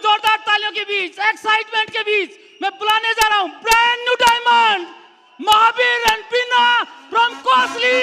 जोरदार तालियों के बीच, एक्साइटमेंट के बीच मैं बुलाने जा रहा हूं brand new diamond Mahavir and Bina from Kosli.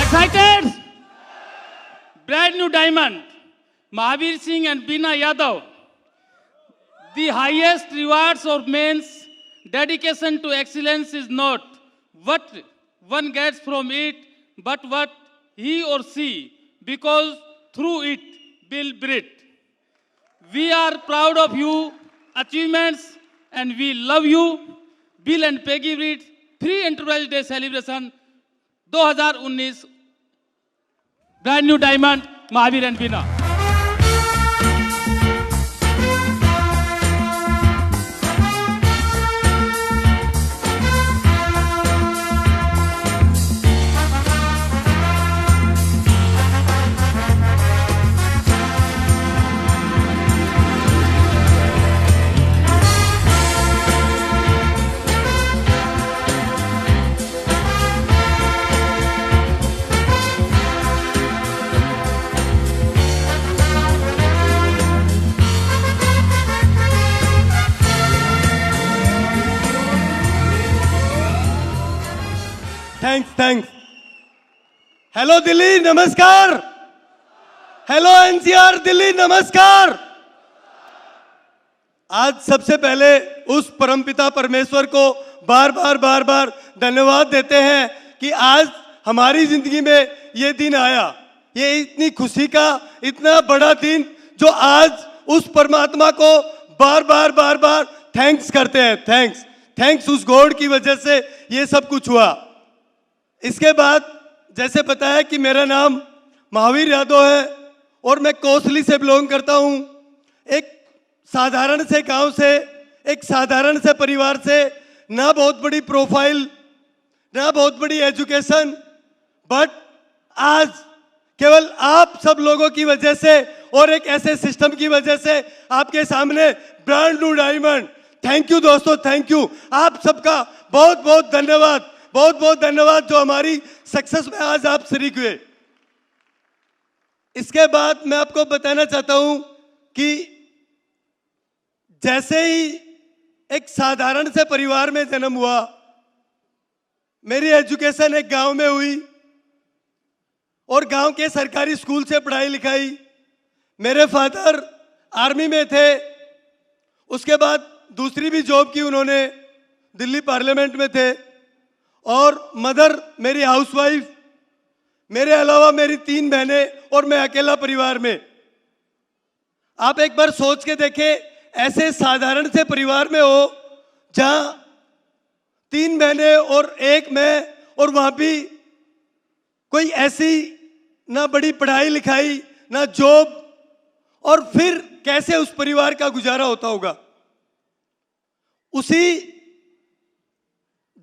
Excited? Brand new diamond, Mahavir Singh and Beena Yadav. The highest rewards of men's dedication to excellence is not what one gets from it, but what he or she, because through it, will breed. We are proud of your achievements and we love you. Bill and Peggy Reed Free Enterprise Day Celebration 2019 Brand New Diamond Mahavir and Beena. Thanks. Hello Delhi नमस्कार। Hello NCR Delhi नमस्कार। आज सबसे पहले उस परमपिता परमेश्वर को बार बार धन्यवाद देते हैं कि आज हमारी जिंदगी में ये दिन आया। ये इतनी खुशी का इतना बड़ा दिन जो आज उस परमात्मा को बार बार थैंक्स करते हैं। थैंक्स उस गॉड की वजह से ये सब कुछ हुआ। इसके बाद जैसे बताया कि मेरा नाम महावीर यादव है और मैं कोसली से बिलोंग करता हूँ। एक साधारण से गांव से, एक साधारण से परिवार से, ना बहुत बड़ी प्रोफाइल, ना बहुत बड़ी एजुकेशन, बट आज केवल आप सब लोगों की वजह से और एक ऐसे सिस्टम की वजह से आपके सामने brand new diamond. Thank you दोस्तों, थैंक यू। आप सबका बहुत धन्यवाद, बहुत धन्यवाद जो हमारी सक्सेस में आज आप शरीक हुए। इसके बाद मैं आपको बताना चाहता हूं कि जैसे ही एक साधारण से परिवार में जन्म हुआ, मेरी एजुकेशन एक गांव में हुई और गांव के सरकारी स्कूल से पढ़ाई लिखाई। मेरे फादर आर्मी में थे, उसके बाद दूसरी भी जॉब की उन्होंने, दिल्ली पार्लियामेंट में थे, और मदर मेरी हाउसवाइफ मेरे अलावा मेरी 3 बहनें और मैं अकेला परिवार में। आप एक बार सोच के देखें, ऐसे साधारण से परिवार में हो जहां 3 बहनें और 1 मैं, और वहां भी कोई ऐसी ना बड़ी पढ़ाई लिखाई ना जॉब, और फिर कैसे उस परिवार का गुजारा होता होगा। उसी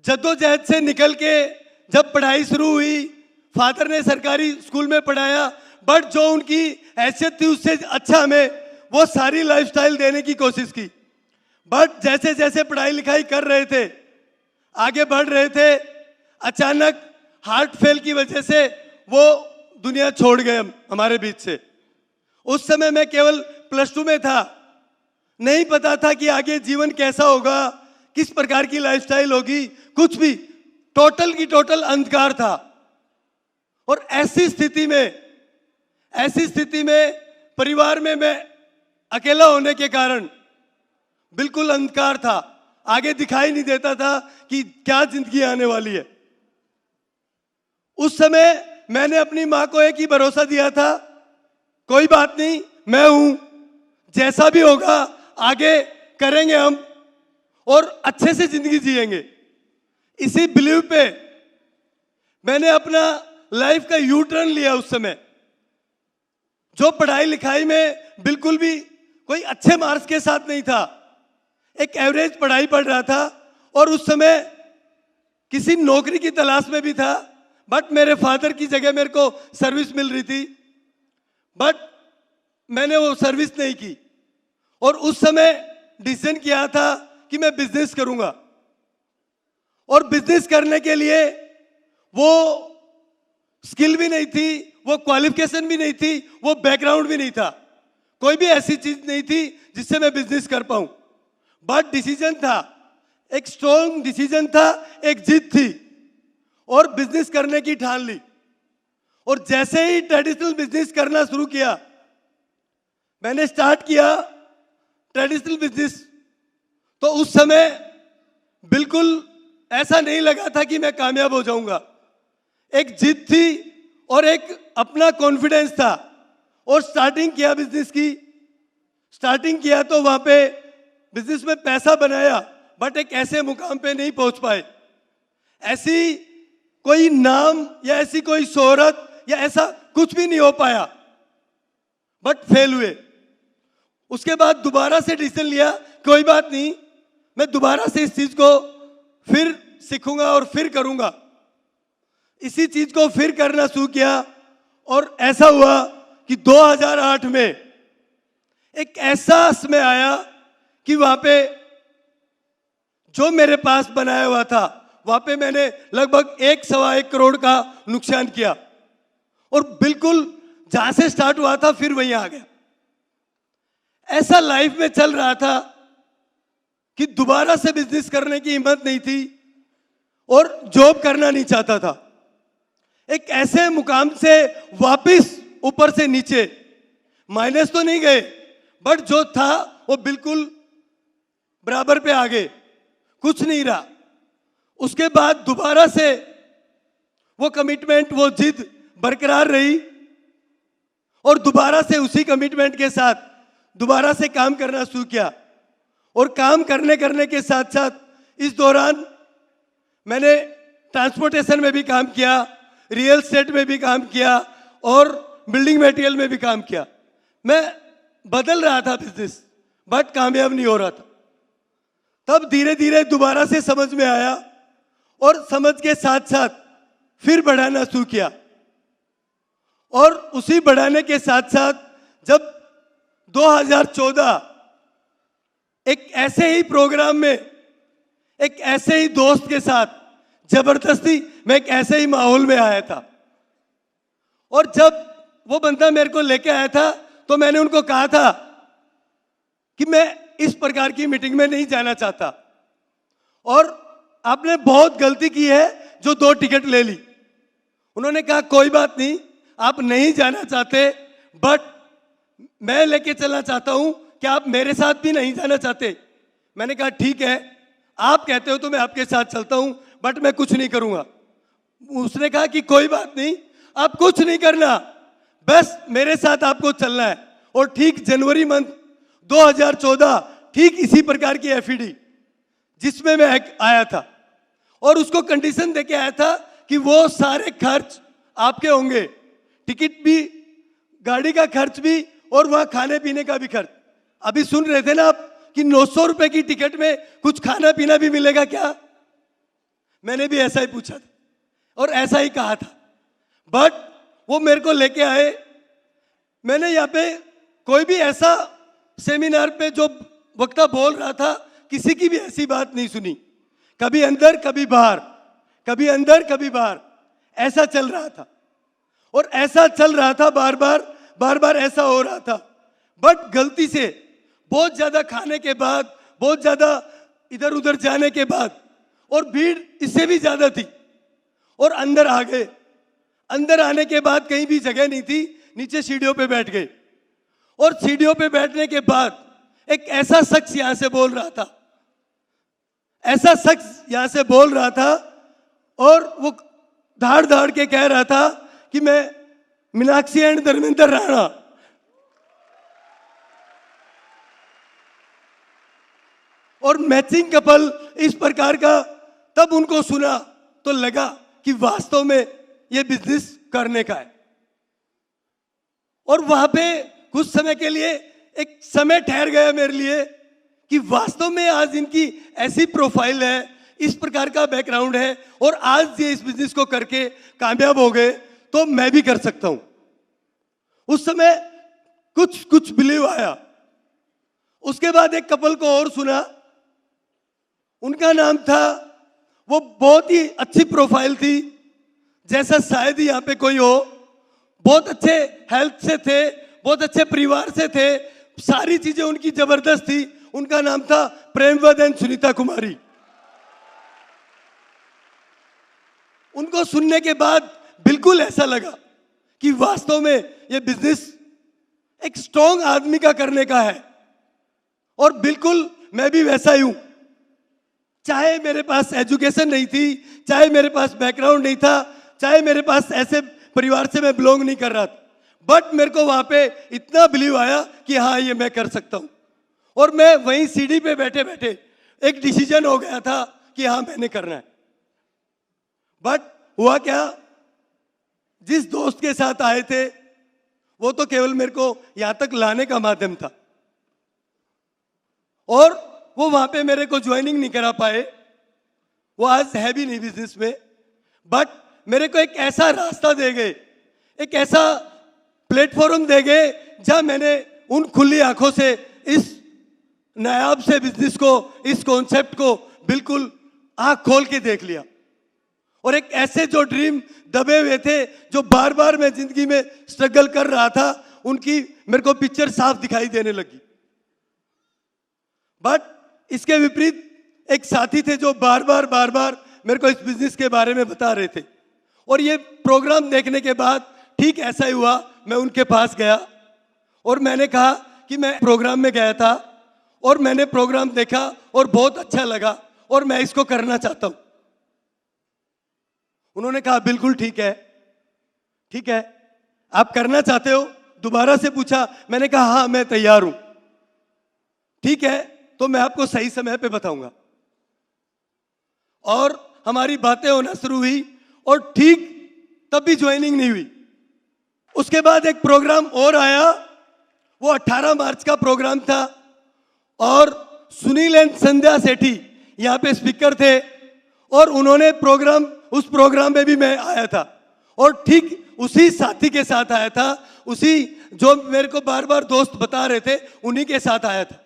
जद्दोजहद से निकल के जब पढ़ाई शुरू हुई, फादर ने सरकारी स्कूल में पढ़ाया, बट जो उनकी हैसियत थी उससे अच्छा हमें वो सारी लाइफस्टाइल देने की कोशिश की। बट जैसे जैसे पढ़ाई लिखाई कर रहे थे, आगे बढ़ रहे थे, अचानक हार्ट फेल की वजह से वो दुनिया छोड़ गए हमारे बीच से। उस समय मैं केवल +2 में था, नहीं पता था कि आगे जीवन कैसा होगा, किस प्रकार की लाइफस्टाइल होगी, कुछ भी, टोटल की टोटल अंधकार था। और ऐसी स्थिति में परिवार में मैं अकेला होने के कारण बिल्कुल अंधकार था, आगे दिखाई नहीं देता था कि क्या जिंदगी आने वाली है। उस समय मैंने अपनी मां को एक ही भरोसा दिया था, कोई बात नहीं, मैं हूं, जैसा भी होगा आगे करेंगे हम और अच्छे से जिंदगी जिएंगे। इसी बिलीव पे मैंने अपना लाइफ का यू टर्न लिया। उस समय जो पढ़ाई लिखाई में बिल्कुल भी कोई अच्छे मार्क्स के साथ नहीं था, एक एवरेज पढ़ाई पढ़ रहा था, और उस समय किसी नौकरी की तलाश में भी था, बट मेरे फादर की जगह मेरे को सर्विस मिल रही थी, बट मैंने वो सर्विस नहीं की। और उस समय डिसीजन किया था कि मैं बिजनेस करूंगा, और बिजनेस करने के लिए वो स्किल भी नहीं थी, वो क्वालिफिकेशन भी नहीं थी, वो बैकग्राउंड भी नहीं था, कोई भी ऐसी चीज नहीं थी जिससे मैं बिजनेस कर पाऊं। बट डिसीजन था, एक स्ट्रॉन्ग डिसीजन था, एक जिद थी, और बिजनेस करने की ठान ली। और जैसे ही ट्रेडिशनल बिजनेस करना शुरू किया, मैंने स्टार्ट किया ट्रेडिशनल बिजनेस, तो उस समय बिल्कुल ऐसा नहीं लगा था कि मैं कामयाब हो जाऊंगा। एक जिद थी और एक अपना कॉन्फिडेंस था, और स्टार्टिंग किया बिजनेस की। स्टार्टिंग किया तो वहां पे बिजनेस में पैसा बनाया, बट एक ऐसे मुकाम पे नहीं पहुंच पाए। ऐसी कोई नाम या ऐसी कोई शोहरत या ऐसा कुछ भी नहीं हो पाया, बट फेल हुए। उसके बाद दोबारा से डिसीजन लिया, कोई बात नहीं, मैं दोबारा से इस चीज को फिर सीखूंगा और फिर करूंगा। इसी चीज को फिर करना शुरू किया, और ऐसा हुआ कि 2008 में एक ऐसा समय आया कि वहां पे जो मेरे पास बनाया हुआ था, वहां पे मैंने लगभग 1.25 करोड़ का नुकसान किया, और बिल्कुल जहां से स्टार्ट हुआ था फिर वहीं आ गया। ऐसा लाइफ में चल रहा था कि दोबारा से बिजनेस करने की हिम्मत नहीं थी, और जॉब करना नहीं चाहता था। एक ऐसे मुकाम से वापस ऊपर से नीचे, माइनस तो नहीं गए, बट जो था वो बिल्कुल बराबर पे आ गए, कुछ नहीं रहा। उसके बाद दोबारा से वो कमिटमेंट, वो जिद बरकरार रही, और दोबारा से उसी कमिटमेंट के साथ दोबारा से काम करना शुरू किया। और काम करने के साथ साथ इस दौरान मैंने ट्रांसपोर्टेशन में भी काम किया, रियल एस्टेट में भी काम किया, और बिल्डिंग मटेरियल में भी काम किया। मैं बदल रहा था बिजनेस, बट कामयाब नहीं हो रहा था। तब धीरे धीरे दोबारा से समझ में आया, और समझ के साथ साथ फिर बढ़ाना शुरू किया। और उसी बढ़ाने के साथ साथ जब 2014 एक ऐसे ही प्रोग्राम में, एक ऐसे ही दोस्त के साथ जबरदस्ती मैं एक ऐसे ही माहौल में आया था, और जब वो बंदा मेरे को लेके आया था तो मैंने उनको कहा था कि मैं इस प्रकार की मीटिंग में नहीं जाना चाहता, और आपने बहुत गलती की है जो 2 टिकट ले ली। उन्होंने कहा कोई बात नहीं, आप नहीं जाना चाहते, बट मैं लेके चलना चाहता हूं, क्या आप मेरे साथ भी नहीं जाना चाहते? मैंने कहा ठीक है, आप कहते हो तो मैं आपके साथ चलता हूं, बट मैं कुछ नहीं करूंगा। उसने कहा कि कोई बात नहीं, आप कुछ नहीं करना, बस मेरे साथ आपको चलना है। और ठीक जनवरी मंथ 2014 ठीक इसी प्रकार की एफईडी जिसमें मैं आया था और उसको कंडीशन देके आया था कि वो सारे खर्च आपके होंगे, टिकट भी, गाड़ी का खर्च भी और वहां खाने पीने का भी खर्च। अभी सुन रहे थे ना आप कि 900 रुपए की टिकट में कुछ खाना पीना भी मिलेगा क्या? मैंने भी ऐसा ही पूछा था और ऐसा ही कहा था, बट वो मेरे को लेके आए। मैंने यहाँ पे कोई भी ऐसा सेमिनार पे जो वक्ता बोल रहा था, किसी की भी ऐसी बात नहीं सुनी। कभी अंदर कभी बाहर, कभी अंदर कभी बाहर, ऐसा चल रहा था। और ऐसा चल रहा था, बार बार ऐसा हो रहा था। बट गलती से बहुत ज्यादा खाने के बाद, बहुत ज्यादा इधर उधर जाने के बाद, और भीड़ इससे भी ज्यादा थी, और अंदर आ गए। अंदर आने के बाद कहीं भी जगह नहीं थी, नीचे सीढ़ियों पे बैठ गए। और सीढ़ियों पे बैठने के बाद एक ऐसा शख्स यहां से बोल रहा था, ऐसा शख्स यहां से बोल रहा था, और वो धाड़ धाड़ के कह रहा था कि मैं मीनाक्षी एंड धर्मेंद्र राणा। और मैचिंग कपल इस प्रकार का, तब उनको सुना तो लगा कि वास्तव में ये बिजनेस करने का है। और वहां पे कुछ समय के लिए एक समय ठहर गया मेरे लिए कि वास्तव में आज इनकी ऐसी प्रोफाइल है, इस प्रकार का बैकग्राउंड है, और आज ये इस बिजनेस को करके कामयाब हो गए तो मैं भी कर सकता हूं। उस समय कुछ बिलीव आया। उसके बाद एक कपल को और सुना, उनका नाम था, वो बहुत ही अच्छी प्रोफाइल थी, जैसा शायद ही यहां पे कोई हो। बहुत अच्छे हेल्थ से थे, बहुत अच्छे परिवार से थे, सारी चीजें उनकी जबरदस्त थी। उनका नाम था प्रेमवद एंड सुनीता कुमारी। उनको सुनने के बाद बिल्कुल ऐसा लगा कि वास्तव में यह बिजनेस एक स्ट्रॉन्ग आदमी का करने का है। और बिल्कुल मैं भी वैसा ही हूं। चाहे मेरे पास एजुकेशन नहीं थी, चाहे मेरे पास बैकग्राउंड नहीं था, चाहे मेरे पास ऐसे परिवार से मैं बिलोंग नहीं कर रहा था, बट मेरे को वहां पे इतना बिलीव आया कि हाँ ये मैं कर सकता हूं। और मैं वहीं सीढ़ी पे बैठे बैठे एक डिसीजन हो गया था कि हाँ मैंने करना है। बट हुआ क्या, जिस दोस्त के साथ आए थे वो तो केवल मेरे को यहां तक लाने का माध्यम था, और वो वहां पे मेरे को ज्वाइनिंग नहीं करा पाए। वो आज है भी नहीं बिजनेस में, बट मेरे को एक ऐसा रास्ता दे गए, एक ऐसा प्लेटफॉर्म दे गए जहां मैंने उन खुली आंखों से इस नायाब से बिजनेस को, इस कॉन्सेप्ट को बिल्कुल आंख खोल के देख लिया। और एक ऐसे जो ड्रीम दबे हुए थे, जो बार बार मैं जिंदगी में स्ट्रगल कर रहा था, उनकी मेरे को पिक्चर साफ दिखाई देने लगी। बट इसके विपरीत एक साथी थे जो बार बार मेरे को इस बिजनेस के बारे में बता रहे थे। और ये प्रोग्राम देखने के बाद ठीक ऐसा ही हुआ, मैं उनके पास गया और मैंने कहा कि मैं प्रोग्राम में गया था और मैंने प्रोग्राम देखा और बहुत अच्छा लगा और मैं इसको करना चाहता हूं। उन्होंने कहा बिल्कुल ठीक है, ठीक है, आप करना चाहते हो? दोबारा से पूछा। मैंने कहा हाँ मैं तैयार हूं। ठीक है, तो मैं आपको सही समय पे बताऊंगा। और हमारी बातें होना शुरू हुई और ठीक तब भी ज्वाइनिंग नहीं हुई। उसके बाद एक प्रोग्राम और आया, वो 18 मार्च का प्रोग्राम था और सुनील एंड संध्या सेठी यहाँ पे स्पीकर थे और उन्होंने प्रोग्राम, उस प्रोग्राम में भी मैं आया था और ठीक उसी साथी के साथ आया था, उसी जो मेरे को बार बार दोस्त बता रहे थे उन्हीं के साथ आया था।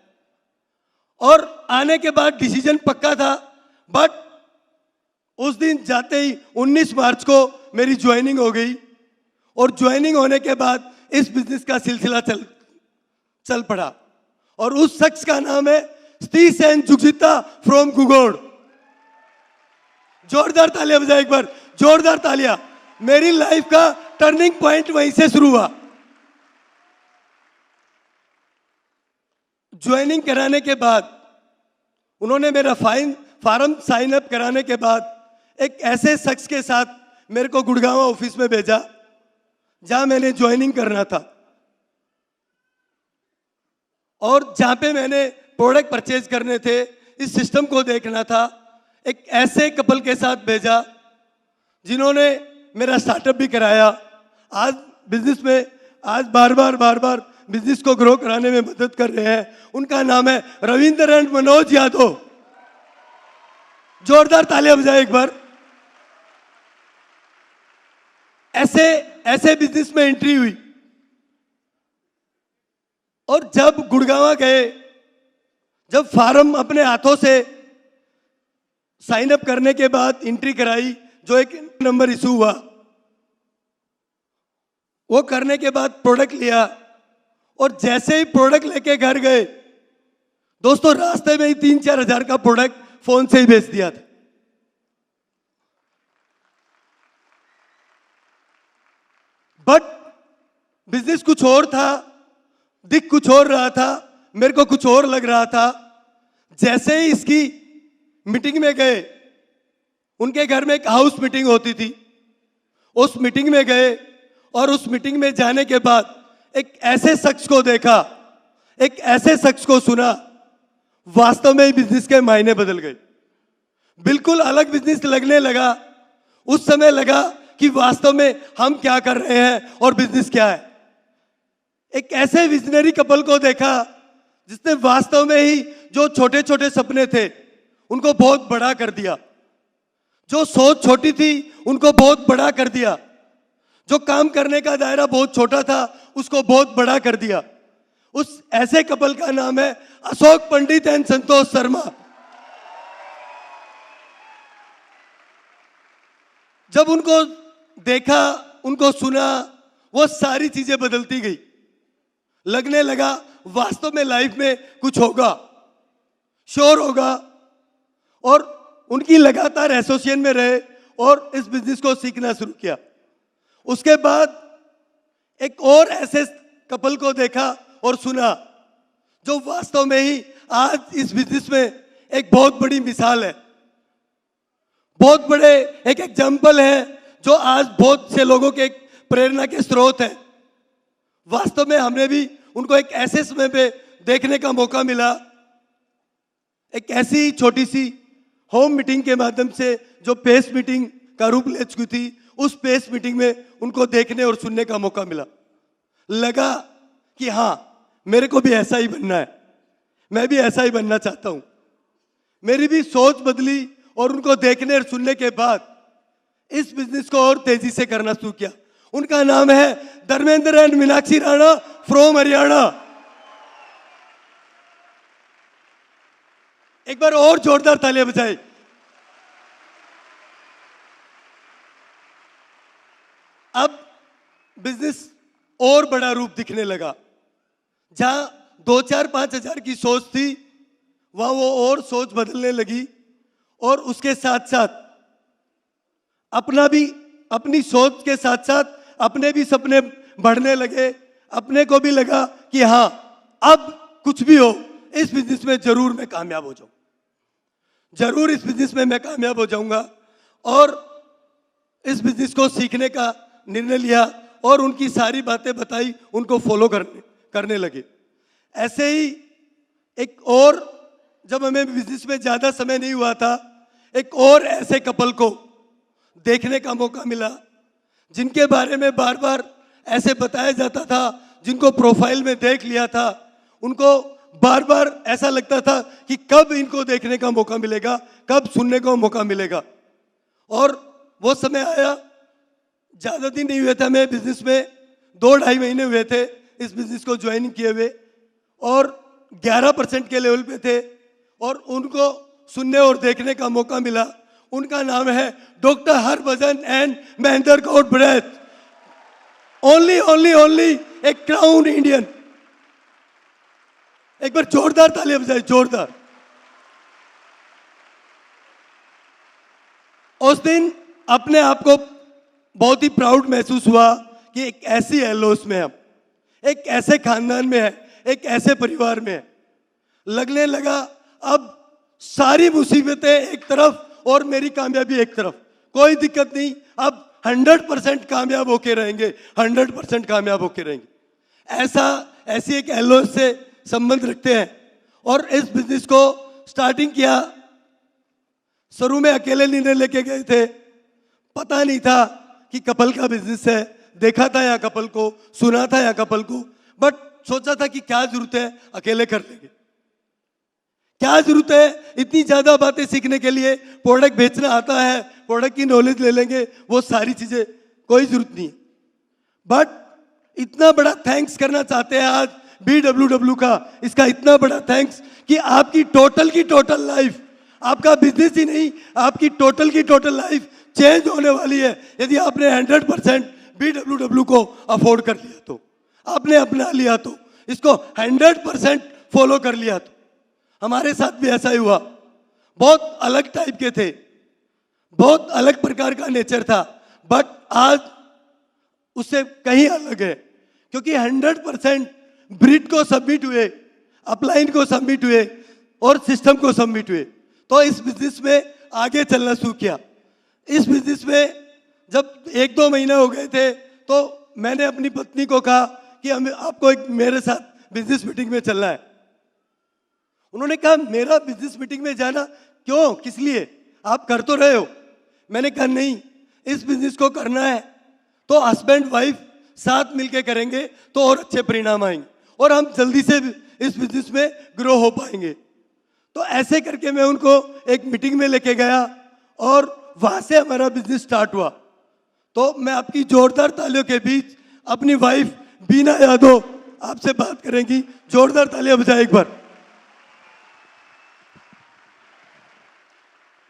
और आने के बाद डिसीजन पक्का था, बट उस दिन जाते ही 19 मार्च को मेरी ज्वाइनिंग हो गई और ज्वाइनिंग होने के बाद इस बिजनेस का सिलसिला चल पड़ा। और उस शख्स का नाम है सतीश एंड जुगजीता फ्रॉम गुगोड़। जोरदार तालियां बजाए एक बार, जोरदार तालियां। मेरी लाइफ का टर्निंग पॉइंट वहीं से शुरू हुआ। ज्वाइनिंग कराने के बाद उन्होंने मेरा फॉर्म साइन अप कराने के बाद एक ऐसे शख्स के साथ मेरे को गुड़गांव ऑफिस में भेजा जहां मैंने ज्वाइनिंग करना था और जहां पे मैंने प्रोडक्ट परचेज करने थे, इस सिस्टम को देखना था, एक ऐसे कपल के साथ भेजा जिन्होंने मेरा स्टार्टअप भी कराया, आज बिजनेस में आज बार बार बिजनेस को ग्रो कराने में मदद कर रहे हैं। उनका नाम है रविंद्र एंड मनोज यादव। जोरदार तालियां बजाएं एक बार। ऐसे बिजनेस में एंट्री हुई और जब गुड़गांव गए, जब फार्म अपने हाथों से साइन अप करने के बाद एंट्री कराई, जो एक नंबर इशू हुआ, वो करने के बाद प्रोडक्ट लिया और जैसे ही प्रोडक्ट लेके घर गए, दोस्तों रास्ते में ही 3-4 हजार का प्रोडक्ट फोन से ही बेच दिया था। बट बिजनेस कुछ और था, दिख कुछ और रहा था, मेरे को कुछ और लग रहा था। जैसे ही इसकी मीटिंग में गए, उनके घर में एक हाउस मीटिंग होती थी, उस मीटिंग में गए और उस मीटिंग में जाने के बाद एक ऐसे शख्स को देखा, एक ऐसे शख्स को सुना, वास्तव में ही बिजनेस के मायने बदल गए। बिल्कुल अलग बिजनेस लगने लगा। उस समय लगा कि वास्तव में हम क्या कर रहे हैं और बिजनेस क्या है। एक ऐसे विजनरी कपल को देखा जिसने वास्तव में ही जो छोटे छोटे सपने थे उनको बहुत बड़ा कर दिया, जो सोच छोटी थी उनको बहुत बड़ा कर दिया, जो काम करने का दायरा बहुत छोटा था उसको बहुत बड़ा कर दिया। उस ऐसे कपल का नाम है अशोक पंडित एंड संतोष शर्मा। जब उनको देखा, उनको सुना, वो सारी चीजें बदलती गई। लगने लगा वास्तव में लाइफ में कुछ होगा, श्योर होगा। और उनकी लगातार एसोसिएशन में रहे और इस बिजनेस को सीखना शुरू किया। उसके बाद एक और ऐसे कपल को देखा और सुना जो वास्तव में ही आज इस बिजनेस में एक बहुत बड़ी मिसाल है, बहुत बड़े एक एग्जाम्पल है, जो आज बहुत से लोगों के एक प्रेरणा के स्रोत है। वास्तव में हमने भी उनको एक ऐसे समय पे देखने का मौका मिला, एक ऐसी छोटी सी होम मीटिंग के माध्यम से जो पेस मीटिंग का रूप ले चुकी थी, उस पेस मीटिंग में उनको देखने और सुनने का मौका मिला। लगा कि हाँ, मेरे को भी ऐसा ही बनना है, मैं भी ऐसा ही बनना चाहता हूं। मेरी भी सोच बदली और उनको देखने और सुनने के बाद इस बिजनेस को और तेजी से करना शुरू किया। उनका नाम है धर्मेंद्र एंड मीनाक्षी राणा फ्रॉम हरियाणा। एक बार और जोरदार तालियां बजाएं। अब बिजनेस और बड़ा रूप दिखने लगा। जहां 2-4-5 हजार की सोच थी, वहां वो और सोच बदलने लगी और उसके साथ साथ अपनी सोच के साथ साथ अपने भी सपने बढ़ने लगे। अपने को भी लगा कि हाँ, अब कुछ भी हो, इस बिजनेस में जरूर मैं कामयाब हो जाऊं, जरूर इस बिजनेस में मैं कामयाब हो जाऊंगा। और इस बिजनेस को सीखने का निर्णय लिया और उनकी सारी बातें बताई, उनको फॉलो करने लगे। ऐसे ही एक और, जब हमें बिजनेस में ज्यादा समय नहीं हुआ था, एक और ऐसे कपल को देखने का मौका मिला जिनके बारे में बार बार ऐसे बताया जाता था, जिनको प्रोफाइल में देख लिया था, उनको बार बार ऐसा लगता था कि कब इनको देखने का मौका मिलेगा, कब सुनने का मौका मिलेगा। और वो समय आया। ज्यादा दिन नहीं हुए थे हमें बिजनेस में, 2-2.5 महीने हुए थे इस बिजनेस को ज्वाइन किए हुए, और 11% के लेवल पे थे और उनको सुनने और देखने का मौका मिला। उनका नाम है डॉक्टर हरभजन एंड महेंद्र गौड़ ब्रेथ। Only a crown Indian. एक बार जोरदार तालियां बजाएं, जोरदार। उस दिन अपने आप को बहुत ही प्राउड महसूस हुआ कि एक ऐसी एलोस में हम, एक ऐसे खानदान में है, एक ऐसे परिवार में है। लगने लगा अब सारी मुसीबतें एक तरफ और मेरी कामयाबी एक तरफ, कोई दिक्कत नहीं। अब 100% कामयाब होके रहेंगे, 100% कामयाब होके रहेंगे। ऐसी एक एलओ से संबंध रखते हैं और इस बिजनेस को स्टार्टिंग किया। शुरू में अकेले निर्णय लेके गए थे, पता नहीं था कि कपल का बिजनेस है। देखा था यहाँ कपल को, सुना था यहाँ कपल को, बट सोचा था कि क्या जरूरत है, अकेले कर लेंगे। क्या जरूरत है इतनी ज्यादा बातें सीखने के लिए? प्रोडक्ट बेचना आता है, प्रोडक्ट की नॉलेज ले लेंगे, वो सारी चीजें कोई जरूरत नहीं है। बट इतना बड़ा थैंक्स करना चाहते हैं आज BWW का, इसका इतना बड़ा थैंक्स कि आपकी टोटल की टोटल लाइफ, आपका बिजनेस ही नहीं, आपकी टोटल की टोटल लाइफ चेंज होने वाली है यदि आपने 100% BWW को अफोर्ड कर लिया तो, आपने अपना लिया तो, इसको 100% फॉलो कर लिया तो। हमारे साथ भी ऐसा ही हुआ। बहुत अलग टाइप के थे, बहुत अलग प्रकार का नेचर था, बट आज उससे कहीं अलग है क्योंकि 100% ब्रीड को सबमिट हुए, अपलाइन को सबमिट हुए और सिस्टम को सबमिट हुए, तो इस बिजनेस में आगे चलना शुरू किया। इस बिजनेस में जब 1-2 महीने हो गए थे तो मैंने अपनी पत्नी को कहा कि हमें आपको एक मेरे साथ बिजनेस मीटिंग में चलना है। उन्होंने कहा मेरा बिजनेस मीटिंग में जाना क्यों, किस लिए, आप कर तो रहे हो। मैंने कहा नहीं, इस बिजनेस को करना है तो हस्बैंड वाइफ साथ मिलके करेंगे तो और अच्छे परिणाम आएंगे और हम जल्दी से इस बिजनेस में ग्रो हो पाएंगे। तो ऐसे करके मैं उनको एक मीटिंग में लेके गया और वहां से हमारा बिजनेस स्टार्ट हुआ। तो मैं आपकी जोरदार तालियों के बीच अपनी वाइफ बीना यादव आपसे बात करेंगी। जोरदार तालियां बजाएं एक बार।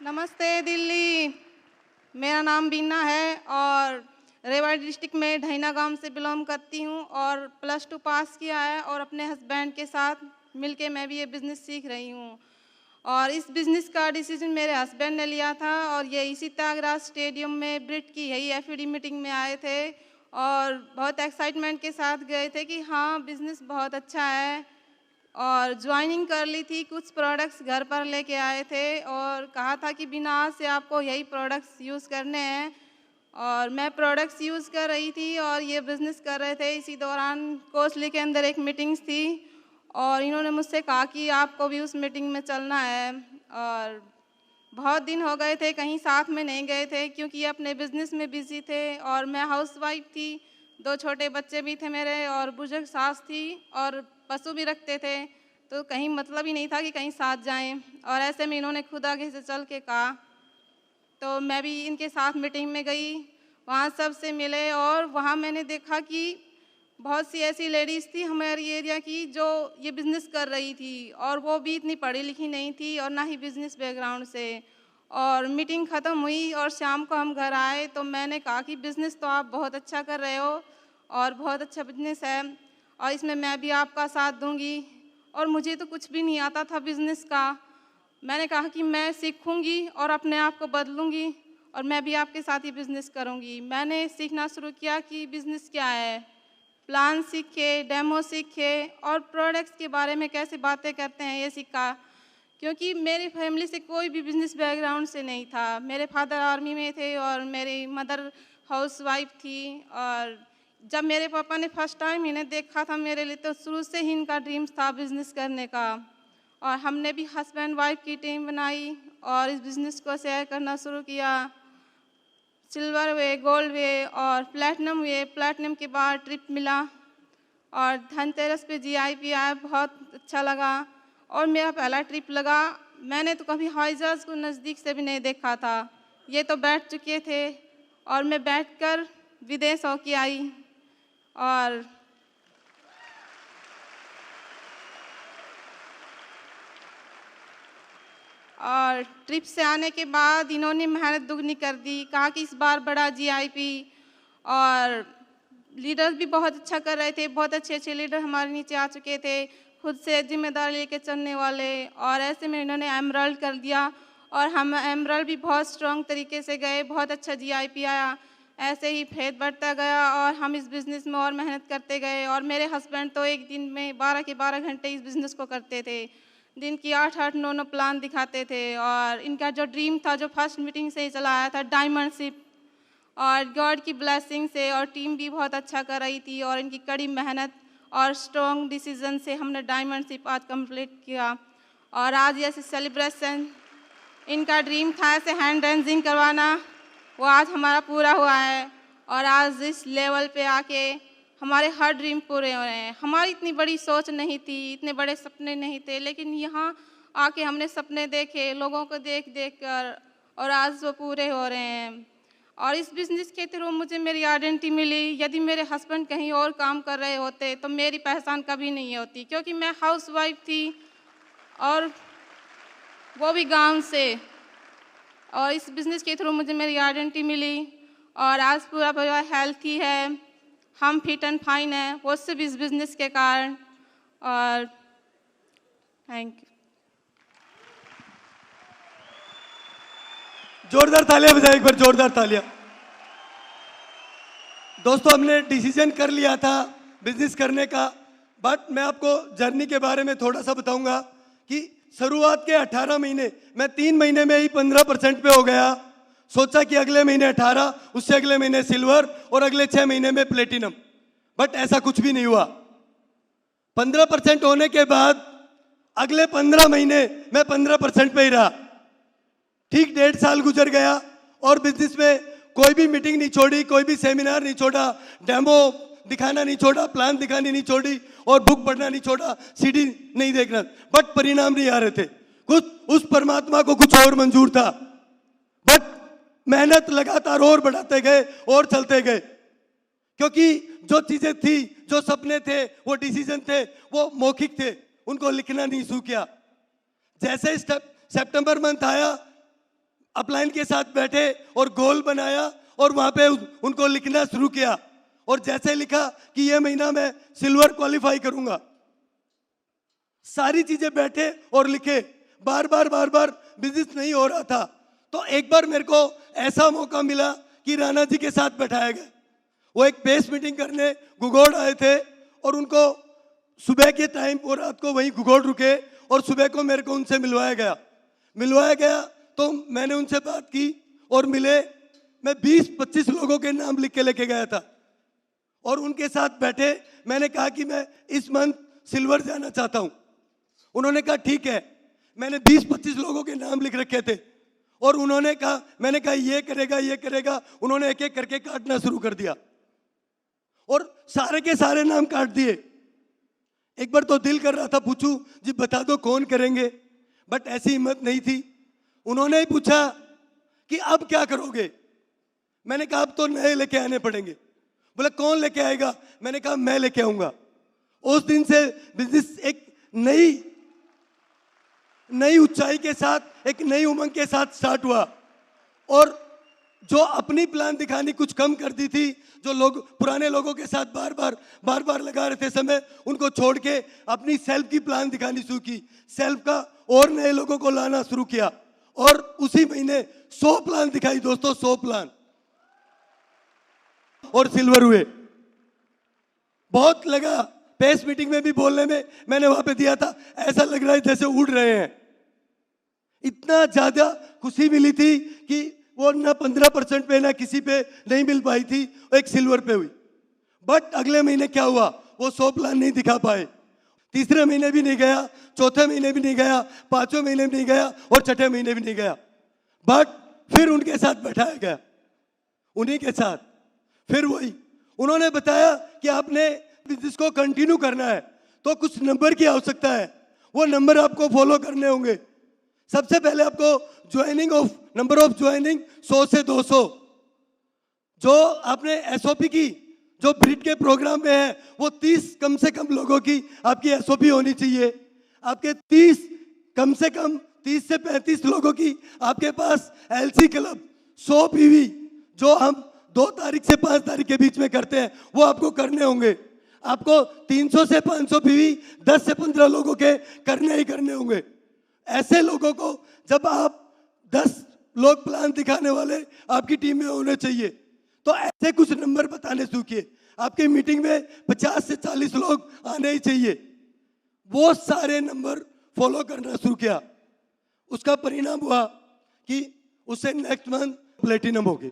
नमस्ते दिल्ली, मेरा नाम बीना है और रेवाड़ी डिस्ट्रिक्ट में ढैना गांव से बिलोंग करती हूं और +2 पास किया है और अपने हस्बैंड के साथ मिलके मैं भी ये बिज़नेस सीख रही हूं। और इस बिज़नेस का डिसीजन मेरे हस्बैंड ने लिया था और ये इसी त्यागराज स्टेडियम में ब्रिट की यही एफईडी मीटिंग में आए थे और बहुत एक्साइटमेंट के साथ गए थे कि हाँ बिज़नेस बहुत अच्छा है, और ज्वाइनिंग कर ली थी। कुछ प्रोडक्ट्स घर पर लेके आए थे और कहा था कि बिना आज से आपको यही प्रोडक्ट्स यूज़ करने हैं, और मैं प्रोडक्ट्स यूज़ कर रही थी और ये बिज़नेस कर रहे थे। इसी दौरान कोसली के अंदर एक मीटिंग्स थी और इन्होंने मुझसे कहा कि आपको भी उस मीटिंग में चलना है। और बहुत दिन हो गए थे कहीं साथ में नहीं गए थे क्योंकि ये अपने बिज़नेस में बिज़ी थे और मैं हाउसवाइफ थी, 2 छोटे बच्चे भी थे मेरे और बुजुर्ग सास थी और पशु भी रखते थे, तो कहीं मतलब ही नहीं था कि कहीं साथ जाएं। और ऐसे में इन्होंने खुद आगे से चल के कहा, तो मैं भी इनके साथ मीटिंग में गई, वहाँ सबसे मिले और वहाँ मैंने देखा कि बहुत सी ऐसी लेडीज़ थी हमारे एरिया की जो ये बिज़नेस कर रही थी और वो भी इतनी पढ़ी लिखी नहीं थी और ना ही बिज़नेस बैकग्राउंड से। और मीटिंग ख़त्म हुई और शाम को हम घर आए तो मैंने कहा कि बिज़नेस तो आप बहुत अच्छा कर रहे हो और बहुत अच्छा बिज़नेस है और इसमें मैं भी आपका साथ दूंगी। और मुझे तो कुछ भी नहीं आता था बिज़नेस का। मैंने कहा कि मैं सीखूंगी और अपने आप को बदलूंगी और मैं भी आपके साथ ही बिज़नेस करूंगी। मैंने सीखना शुरू किया कि बिज़नेस क्या है, प्लान सीखे, डेमो सीखे और प्रोडक्ट्स के बारे में कैसे बातें करते हैं ये सीखा, क्योंकि मेरी फैमिली से कोई भी बिज़नेस बैकग्राउंड से नहीं था। मेरे फादर आर्मी में थे और मेरी मदर हाउसवाइफ थी। और जब मेरे पापा ने फर्स्ट टाइम इन्हें देखा था मेरे लिए तो शुरू से ही इनका ड्रीम्स था बिज़नेस करने का। और हमने भी हस्बैंड वाइफ की टीम बनाई और इस बिज़नेस को शेयर करना शुरू किया। सिल्वर हुए, गोल्ड हुए और प्लैटिनम हुए। प्लैटिनम के बाद ट्रिप मिला और धनतेरस पे GIP आया, बहुत अच्छा लगा और मेरा पहला ट्रिप लगा। मैंने तो कभी हवाई जहाज़ को नज़दीक से भी नहीं देखा था, ये तो बैठ चुके थे और मैं बैठकर विदेश होके आई। और ट्रिप से आने के बाद इन्होंने मेहनत दुगनी कर दी, कहा कि इस बार बड़ा GIP। और लीडर्स भी बहुत अच्छा कर रहे थे, बहुत अच्छे अच्छे लीडर हमारे नीचे आ चुके थे, खुद से जिम्मेदारी लेके चलने वाले। और ऐसे में इन्होंने एमरल्ड कर दिया और हम एमरल्ड भी बहुत स्ट्रॉन्ग तरीके से गए, बहुत अच्छा GIP आया। ऐसे ही फेथ बढ़ता गया और हम इस बिज़नेस में और मेहनत करते गए। और मेरे हस्बैंड तो एक दिन में 12 के 12 घंटे इस बिज़नेस को करते थे, दिन की 8-8, 9-9 प्लान दिखाते थे। और इनका जो ड्रीम था, जो फर्स्ट मीटिंग से ही चला आया था, डायमंड शिप, और गॉड की ब्लेसिंग से और टीम भी बहुत अच्छा कर रही थी और इनकी कड़ी मेहनत और स्ट्रॉन्ग डिसीजन से हमने डायमंडशिप आज कंप्लीट किया। और आज ऐसे सेलिब्रेशन, इनका ड्रीम था ऐसे हैंड रेजिंग करवाना, वो आज हमारा पूरा हुआ है। और आज इस लेवल पे आके हमारे हर ड्रीम पूरे हो रहे हैं। हमारी इतनी बड़ी सोच नहीं थी, इतने बड़े सपने नहीं थे, लेकिन यहाँ आके हमने सपने देखे लोगों को देख देख कर, और आज वो पूरे हो रहे हैं। और इस बिज़नेस के थ्रू मुझे मेरी आइडेंटिटी मिली। यदि मेरे हस्बैंड कहीं और काम कर रहे होते तो मेरी पहचान कभी नहीं होती, क्योंकि मैं हाउसवाइफ थी और वो भी गांव से। और इस बिज़नेस के थ्रू मुझे मेरी आइडेंटिटी मिली और आज पूरा परिवार हेल्थी है, हम फिट एंड फाइन हैं, वो सिर्फ इस बिज़नेस के कारण। और थैंक यू। जोरदार तालियां बजाएं एक बार, जोरदार तालियां। दोस्तों, हमने डिसीजन कर लिया था बिजनेस करने का, बट मैं आपको जर्नी के बारे में थोड़ा सा बताऊंगा कि शुरुआत के 18 महीने मैं 3 महीने में ही 15% पे हो गया। सोचा कि अगले महीने 18, उससे अगले महीने सिल्वर और अगले 6 महीने में प्लेटिनम, बट ऐसा कुछ भी नहीं हुआ। 15% होने के बाद अगले 15 महीने मैं 15% पे ही रहा। ठीक 1.5 साल गुजर गया और बिजनेस में कोई भी मीटिंग नहीं छोड़ी, कोई भी सेमिनार नहीं छोड़ा, डेमो दिखाना नहीं छोड़ा, प्लान दिखानी नहीं छोड़ी और बुक पढ़ना नहीं छोड़ा, सीडी नहीं देखना, बट परिणाम नहीं आ रहे थे। कुछ उस परमात्मा को कुछ और मंजूर था, बट मेहनत लगातार और बढ़ाते गए और चलते गए, क्योंकि जो चीजें थी, जो सपने थे, वो डिसीजन थे, वो मौखिक थे, उनको लिखना नहीं शुरू किया। जैसे सितंबर मंथ आया, अपलाइन के साथ बैठे और गोल बनाया और वहां पे उनको लिखना शुरू किया, और जैसे लिखा कि ये महीना मैं सिल्वर क्वालिफाई करूंगा, सारी चीजें बैठे और लिखे। बार बार बिजनेस नहीं हो रहा था, तो एक बार मेरे को ऐसा मौका मिला कि राणा जी के साथ बैठाया गया। वो एक पेस मीटिंग करने गुगोड़ आए थे और उनको सुबह के टाइम और रात को वहीं गुगोड़ रुके और सुबह को मेरे को उनसे मिलवाया गया। तो मैंने उनसे बात की और मिले। मैं 20-25 लोगों के नाम लिख के लेके गया था और उनके साथ बैठे। मैंने कहा कि मैं इस मंथ सिल्वर जाना चाहता हूं। उन्होंने कहा ठीक है। मैंने 20-25 लोगों के नाम लिख रखे थे और उन्होंने कहा, मैंने कहा ये करेगा। उन्होंने एक एक करके काटना शुरू कर दिया और सारे के सारे नाम काट दिए। एक बार तो दिल कर रहा था पूछूं जी बता दो कौन करेंगे, बट ऐसी हिम्मत नहीं थी। उन्होंने ही पूछा कि अब क्या करोगे। मैंने कहा अब तो नए लेके आने पड़ेंगे। बोले कौन लेके आएगा। मैंने कहा मैं लेके आऊंगा। उस दिन से बिजनेस एक नई ऊंचाई के साथ, एक नई उमंग के साथ स्टार्ट हुआ। और जो अपनी प्लान दिखानी कुछ कम कर दी थी, जो लोग पुराने लोगों के साथ बार बार लगा रहे थे समय, उनको छोड़ के अपनी सेल्फ की प्लान दिखानी शुरू की। सेल्फ का और नए लोगों को लाना शुरू किया और उसी महीने 100 प्लान दिखाई दोस्तों, 100 प्लान, और सिल्वर हुए। बहुत लगा, पेस मीटिंग में भी बोलने में मैंने वहां पे दिया था, ऐसा लग रहा है जैसे उड़ रहे हैं। इतना ज्यादा खुशी मिली थी कि वो ना 15% पे ना किसी पे नहीं मिल पाई थी, एक सिल्वर पे हुई। बट अगले महीने क्या हुआ, वो 100 प्लान नहीं दिखा पाए। तीसरे महीने भी नहीं गया, चौथे महीने भी नहीं गया, 5वें महीने भी नहीं गया और 6ठे महीने भी नहीं गया। बट फिर उनके साथ बैठाया गया, उन्हीं के साथ। फिर वही उन्होंने बताया कि आपने बिजनेस को कंटिन्यू करना है तो कुछ नंबर की आवश्यकता है। वो नंबर आपको फॉलो करने होंगे। सबसे पहले आपको नंबर ऑफ ज्वाइनिंग 100 से 200। जो आपने एसओपी की, जो ब्रिड के प्रोग्राम में है, वो 30 कम से कम लोगों की आपकी एसओपी होनी चाहिए। आपके 30 कम से कम 30 से 35 लोगों की आपके पास एलसी क्लब 100 पीवी, जो हम 2 तारीख से 5 तारीख के बीच में करते हैं, वो आपको करने होंगे। आपको 300 से 500 पीवी 10 से 15 लोगों के करने होंगे। ऐसे लोगों को, जब आप 10 लोग प्लान दिखाने वाले आपकी टीम में होने चाहिए, तो ऐसे कुछ नंबर बताने शुरू किए। आपकी मीटिंग में 50 से 40 लोग आने ही चाहिए। वो सारे नंबर फॉलो करना शुरू किया। उसका परिणाम हुआ कि उससे नेक्स्ट मंथ प्लेटिनम हो गई।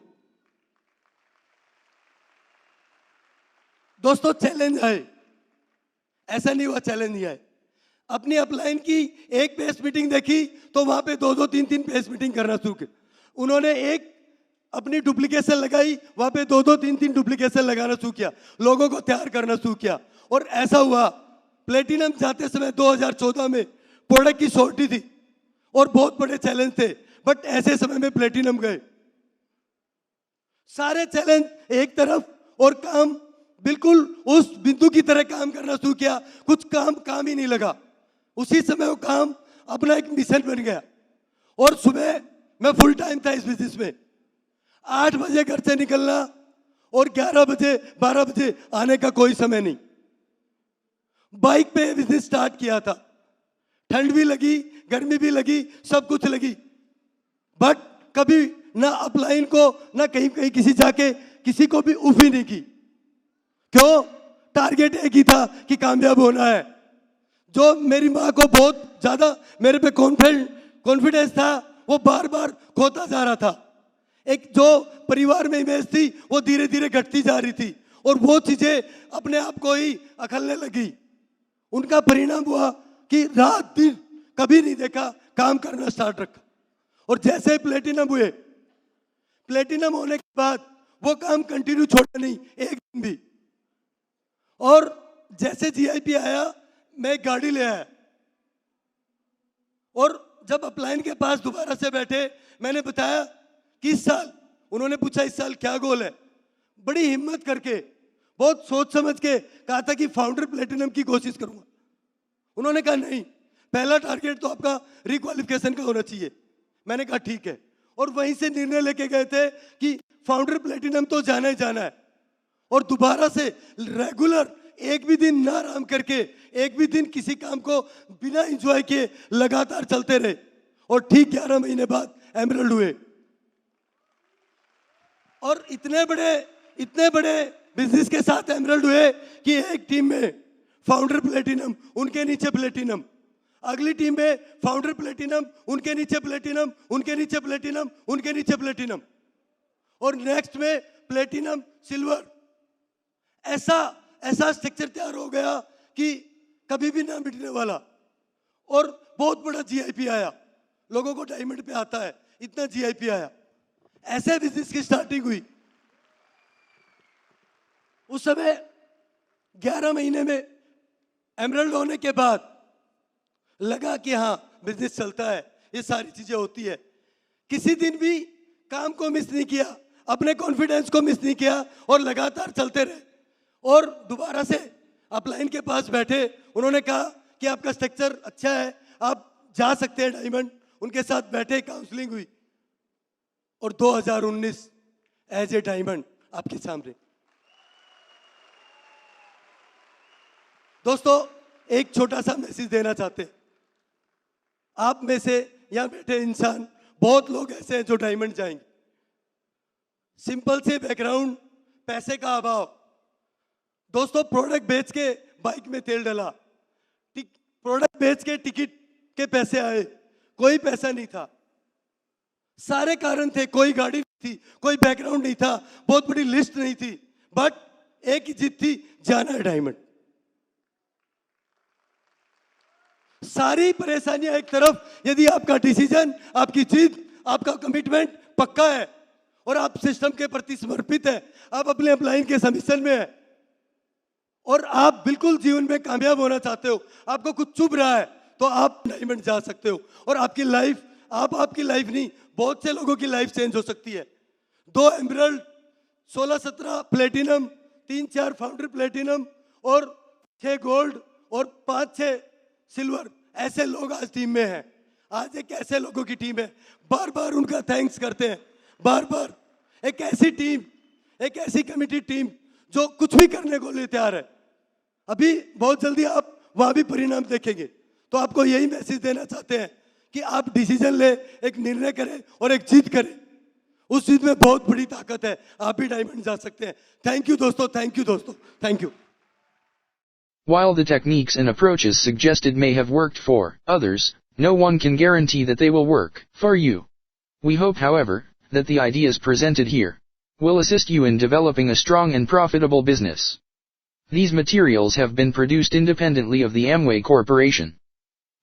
दोस्तों चैलेंज है, ऐसा नहीं हुआ चैलेंज नहीं है। अपनी अपलाइन की एक पेस मीटिंग देखी तो वहां पे 2-2, 3-3 पेस मीटिंग करना शुरू की। उन्होंने एक अपनी डुप्लीकेशन लगाई, वहां पे 2-2, 3-3 डुप्लीकेशन लगाना शुरू किया, लोगों को तैयार करना शुरू किया। और ऐसा हुआ प्लेटिनम जाते समय 2014 में प्रोडक्ट की शॉर्टेज थी और बहुत बड़े चैलेंज थे, बट ऐसे समय में प्लेटिनम गए। सारे चैलेंज एक तरफ और काम बिल्कुल उस बिंदु की तरह काम करना शुरू किया, कुछ काम ही नहीं लगा। उसी समय वो काम अपना एक मिशन बन गया। और सुबह मैं फुल टाइम था इस बिजनेस में, 8 बजे घर से निकलना और 11 बजे 12 बजे आने का कोई समय नहीं। बाइक पे बिजनेस स्टार्ट किया था, ठंड भी लगी, गर्मी भी लगी, सब कुछ लगी, बट कभी ना अपलाइन को ना कहीं कहीं किसी जाके किसी को भी उफ ही नहीं की। क्यों? टारगेट एक ही था कि कामयाब होना है। जो मेरी माँ को बहुत ज्यादा मेरे पे कॉन्फिडेंस था, वो बार बार खोता जा रहा था। एक जो परिवार में इमेज थी वो धीरे धीरे घटती जा रही थी और वो चीजें अपने आप को ही अखलने लगी। उनका परिणाम हुआ कि रात दिन कभी नहीं देखा, काम करना स्टार्ट रखा। और जैसे ही प्लेटिनम हुए, प्लेटिनम होने के बाद वो काम कंटिन्यू छोड़ा नहीं एक दिन भी। और जैसे जीआईपी आया, मैं एक गाड़ी ले आया और जब अपलाइन के पास दोबारा से बैठे, मैंने बताया कि इस साल, उन्होंने पूछा इस साल क्या गोल है। बड़ी हिम्मत करके, बहुत सोच समझ के कहा था कि फाउंडर प्लेटिनम की कोशिश करूंगा। उन्होंने कहा नहीं, पहला टारगेट तो आपका रिक्वालिफिकेशन का होना चाहिए। मैंने कहा ठीक है, और वहीं से निर्णय लेके गए थे कि फाउंडर प्लेटिनम तो जाना ही जाना है। और दोबारा से रेगुलर एक भी दिन ना आराम करके, एक भी दिन किसी काम को बिना एंजॉय किए लगातार चलते रहे। और ठीक 11 महीने बाद एमरल्ड हुए। और इतने बड़े बिजनेस के साथ एमरल्ड हुए कि एक टीम में फाउंडर प्लेटिनम, उनके नीचे प्लेटिनम, अगली टीम में फाउंडर प्लेटिनम, उनके नीचे प्लेटिनम, उनके नीचे प्लेटिनम, उनके नीचे प्लेटिनम, और नेक्स्ट में प्लेटिनम सिल्वर। ऐसा स्ट्रक्चर तैयार हो गया कि कभी भी ना मिटने वाला। और बहुत बड़ा जीआईपी आया, लोगों को डायमंड पे आता है, इतना जीआईपी आया। ऐसे बिजनेस की स्टार्टिंग हुई। उस समय 11 महीने में एमरल्ड होने के बाद लगा कि हाँ बिजनेस चलता है, ये सारी चीजें होती है। किसी दिन भी काम को मिस नहीं किया, अपने कॉन्फिडेंस को मिस नहीं किया और लगातार चलते रहे। और दोबारा से अपलाइन के पास बैठे, उन्होंने कहा कि आपका स्ट्रक्चर अच्छा है, आप जा सकते हैं डायमंड। उनके साथ बैठे, काउंसलिंग हुई और 2019 एज ए डायमंड आपके सामने। दोस्तों एक छोटा सा मैसेज देना चाहते हैं। आप में से यहां बैठे इंसान, बहुत लोग ऐसे हैं जो डायमंड जाएंगे। सिंपल से बैकग्राउंड, पैसे का अभाव। दोस्तों प्रोडक्ट बेच के बाइक में तेल डाला, प्रोडक्ट बेच के टिकट के पैसे आए, कोई पैसा नहीं था। सारे कारण थे, कोई गाड़ी नहीं थी, कोई बैकग्राउंड नहीं था, बहुत बड़ी लिस्ट नहीं थी, बट एक ही जिद थी, जाना है डायमंड। सारी परेशानियां एक तरफ, यदि आपका डिसीजन, आपकी जिद, आपका कमिटमेंट पक्का है और आप सिस्टम के प्रति समर्पित है, आप अपने अपलाइन के सबमिशन में है और आप बिल्कुल जीवन में कामयाब होना चाहते हो, आपको कुछ चुभ रहा है, तो आप डायमंड जा सकते हो। और आपकी लाइफ, आपकी लाइफ नहीं, बहुत से लोगों की लाइफ चेंज हो सकती है। 2 एमरल्ड, 16-17 प्लेटिनम, 3-4 फाउंडर प्लेटिनम और 6 गोल्ड और 5-6 सिल्वर, ऐसे लोग आज टीम में हैं। आज एक ऐसे लोगों की टीम है, बार बार उनका थैंक्स करते हैं, बार बार। एक ऐसी टीम, एक ऐसी कमिटी टीम जो कुछ भी करने को लिए तैयार है। अभी बहुत जल्दी आप वहां भी परिणाम देखेंगे। तो आपको यही मैसेज देना चाहते हैं कि आप डिसीजन ले, एक निर्णय करें और एक जीत करें। उस चीज में बहुत बड़ी ताकत है, आप भी डायमंड जा सकते हैं। थैंक यू दोस्तों, थैंक यू दोस्तों, thank you. While the techniques and approaches suggested may have worked for others, no one can guarantee that they will work for you. We hope, however, that the ideas presented here will assist you in developing a strong and profitable business. These materials have been produced independently of the Amway Corporation.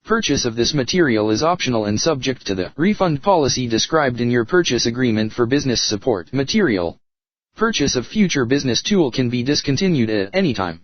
Purchase of this material is optional and subject to the refund policy described in your purchase agreement for business support material. Purchase of future business tool can be discontinued at any time.